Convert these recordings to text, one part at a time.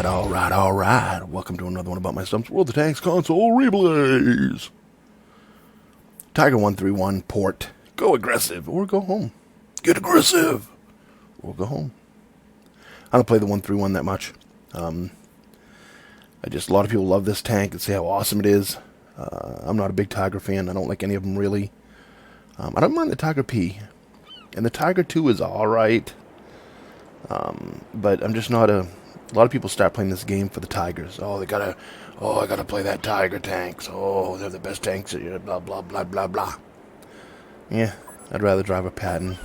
Alright, alright, alright. Welcome to another one about my stumps. World of Tanks console reblaze. Tiger 131 port. Go aggressive or go home. Get aggressive or go home. I don't play the 131 that much. A lot of people love this tank and say how awesome it is. I'm not a big Tiger fan. I don't like any of them really. I don't mind the Tiger P. And the Tiger 2 is alright. But I'm just not a lot of people start playing this game for the Tigers. I gotta play that Tiger tanks. Oh, they're the best tanks. Blah, blah, blah, blah, blah. Yeah, I'd rather drive a Patton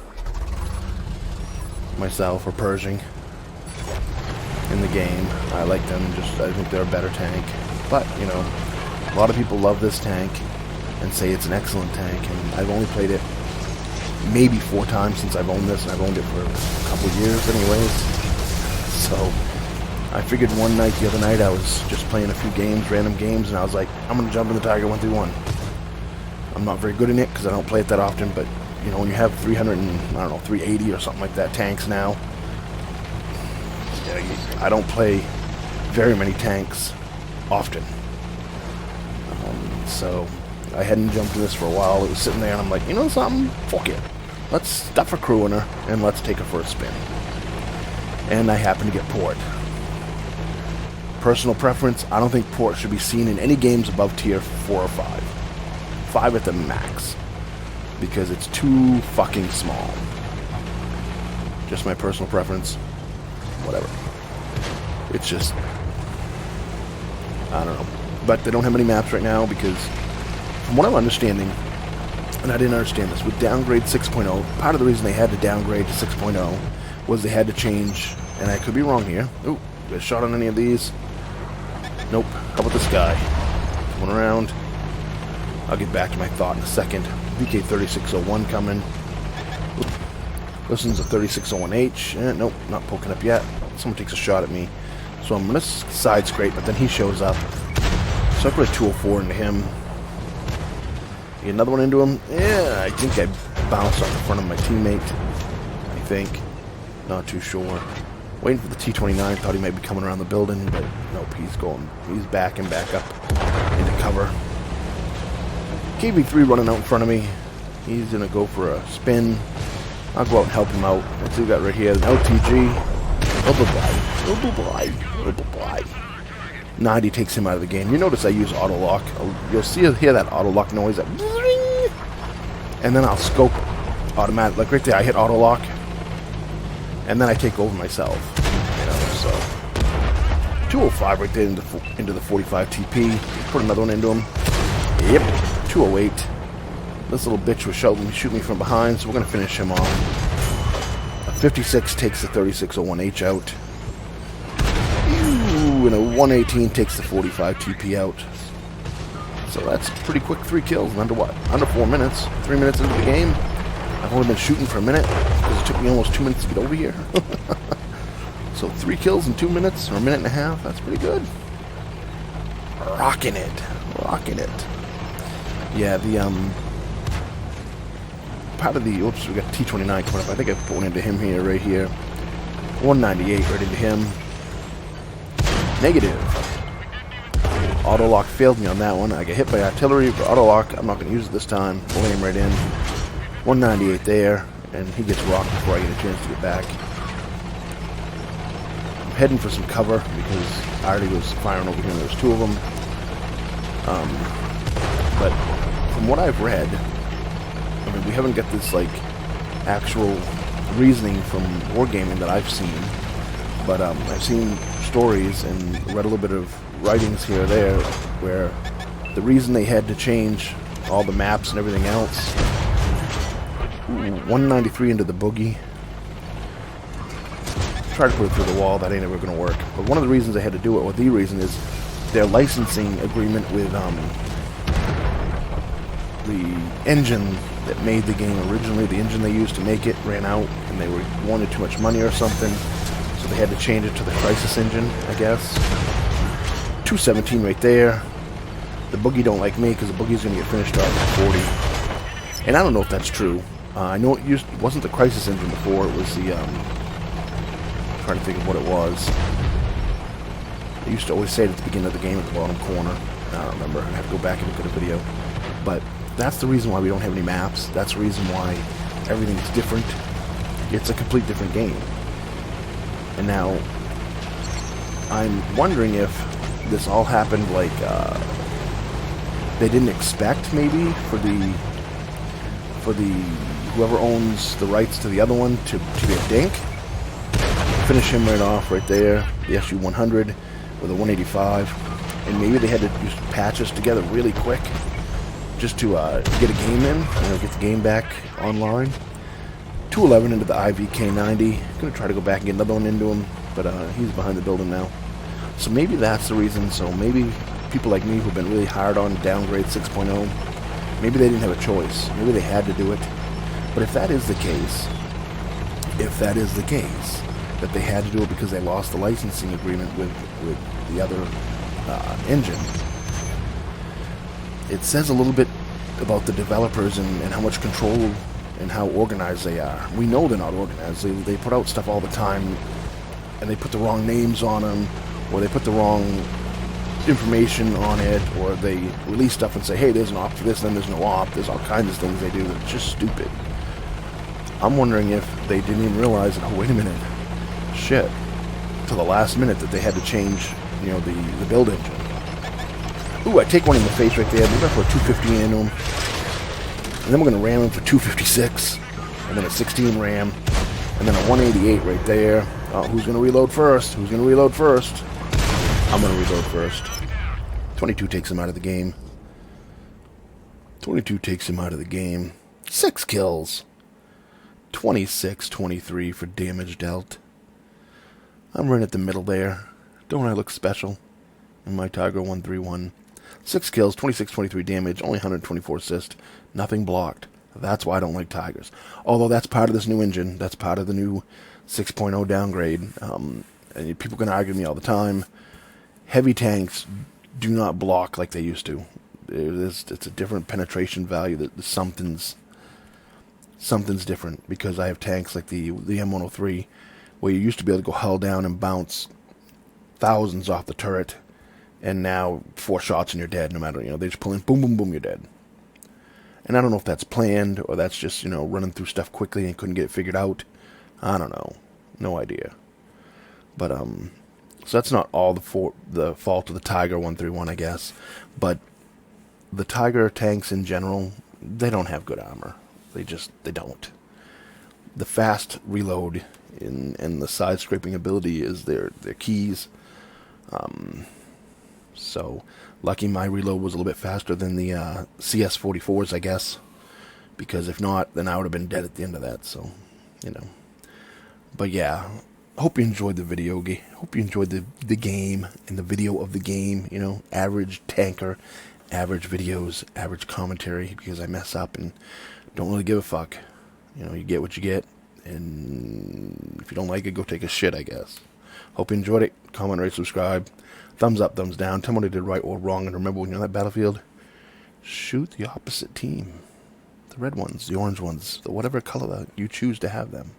myself or Pershing in the game. I like them. I think they're a better tank. But, you know, a lot of people love this tank and say it's an excellent tank. And I've only played it maybe 4 times since I've owned this. And I've owned it for a couple of years anyways. So I figured one night, the other night, I was just playing a few games, random games, and I was like, I'm going to jump in the Tiger 131. I'm not very good in it because I don't play it that often, but, you know, when you have 380 or something like that tanks now, I don't play very many tanks often. So I hadn't jumped in this for a while. It was sitting there, and I'm like, you know something? Fuck it. Let's stuff a crew in her, and let's take her for a spin. And I happen to get port. Personal preference, I don't think port should be seen in any games above tier 4 or 5. 5 at the max. Because it's too fucking small. Just my personal preference. Whatever. It's just, I don't know. But they don't have many maps right now because, from what I'm understanding, and I didn't understand this, with downgrade 6.0, part of the reason they had to downgrade to 6.0 was they had to change, and I could be wrong here. Ooh, get a shot on any of these? Nope. How about this guy? Coming around. I'll get back to my thought in a second. VK3601 coming. Oop. This one's a 3601H. Nope, not poking up yet. Someone takes a shot at me. So I'm going to side scrape, but then he shows up. So I put a 204 into him. Get another one into him. Yeah, I think I bounced off the front of my teammate. I think. Not too sure. Waiting for the T-29. Thought he might be coming around the building, but nope, he's backing back up into cover. KB3 running out in front of me. He's going to go for a spin. I'll go out and help him out. Let's see what we got right here. An LTG. Oh boy. 90 takes him out of the game. You notice I use auto lock. You'll hear that auto lock noise. That and then I'll scope automatic. Like right there, I hit auto lock. And then I take over myself. You know, so 205 right there into the 45 TP. Put another one into him. Yep. 208. This little bitch was shooting me from behind, so we're gonna finish him off. A 56 takes the 3601H out. Ooh, and a 118 takes the 45 TP out. So that's pretty quick 3 kills in under what? Under 4 minutes. 3 minutes into the game. I've only been shooting for a minute because it took me almost 2 minutes to get over here. So 3 kills in 2 minutes or a minute and a half. That's pretty good. Rocking it. Yeah, the part of the oops, we got T-29 coming up. I think I put one into him here, right here. 198 right into him. Negative. Auto lock failed me on that one. I get hit by artillery, but auto lock, I'm not going to use it this time. We'll aim right in. 198 there, and he gets rocked before I get a chance to get back. I'm heading for some cover because I already was firing over here and there's 2 of them. But from what I've read, I mean, we haven't got this like actual reasoning from Wargaming that I've seen, but I've seen stories and read a little bit of writings here or there where the reason they had to change all the maps and everything else. 193 into the boogie. Tried to put it through the wall. That ain't ever going to work. But one of the reasons they had to do it, or the reason, is their licensing agreement with the engine that made the game originally. The engine they used to make it ran out, and they wanted too much money or something, so they had to change it to the Crisis engine, I guess. 217 right there. The boogie don't like me because the boogie's going to get finished off at 40. And I don't know if that's true. I know it wasn't the Crisis engine before. It was the trying to think of what it was. I used to always say it at the beginning of the game at the bottom corner. I don't remember. I have to go back and look at a video. But that's the reason why we don't have any maps. That's the reason why everything's different. It's a complete different game. And now, I'm wondering if this all happened like they didn't expect, maybe, for the whoever owns the rights to the other one to be a dink. Finish him right off right there. The SU-100 with a 185, and maybe they had to just patch us together really quick just to get a game in, get the game back online. 211 into the 𝐓𝐢𝐠𝐞. Gonna try to go back and get another one into him, but he's behind the building now. So maybe that's the reason. So maybe people like me who've been really hard on downgrade 6.0, maybe they didn't have a choice. Maybe they had to do it. But if that is the case, that they had to do it because they lost the licensing agreement with the other engine, it says a little bit about the developers and how much control and how organized they are. We know they're not organized. They put out stuff all the time, and they put the wrong names on them, or they put the wrong information on it, or they release stuff and say, hey, there's an op for this, then there's no op. There's all kinds of things they do that's just stupid. I'm wondering if they didn't even realize, oh, wait a minute, shit, to the last minute that they had to change, the build engine. Ooh, I take one in the face right there. We're going to put a 250 into him. And then we're going to ram him for 256. And then a 16 ram. And then a 188 right there. Who's going to reload first? I'm going to reload first. 22 takes him out of the game. 6 kills. 26-23 for damage dealt. I'm right at the middle there. Don't I look special? In my Tiger 131. 6 kills, 26-23 damage, only 124 assists, nothing blocked. That's why I don't like Tigers. Although that's part of this new engine. That's part of the new 6.0 downgrade. And people can argue with me all the time. Heavy tanks do not block like they used to. It's a different penetration value. That something's different, because I have tanks like the M103, where you used to be able to go hull down and bounce thousands off the turret, and now 4 shots and you're dead. No matter, they just pull in, boom, boom, boom, you're dead. And I don't know if that's planned or that's just running through stuff quickly and couldn't get it figured out. I don't know, no idea. But so that's not all the fault of the Tiger 131, I guess. But the Tiger tanks in general, they don't have good armor. They don't. The fast reload and the side scraping ability is their keys. So lucky my reload was a little bit faster than the CS44s, I guess. Because if not, then I would have been dead at the end of that. So, But yeah, hope you enjoyed the video. Hope you enjoyed the game and the video of the game. Average tanker, average videos, average commentary, because I mess up and don't really give a fuck. You get what you get, and if you don't like it, go take a shit, I guess. Hope you enjoyed it. Comment, rate, subscribe. Thumbs up, thumbs down. Tell me what I did right or wrong, and remember, when you're on that battlefield, shoot the opposite team. The red ones, the orange ones, the whatever color that you choose to have them.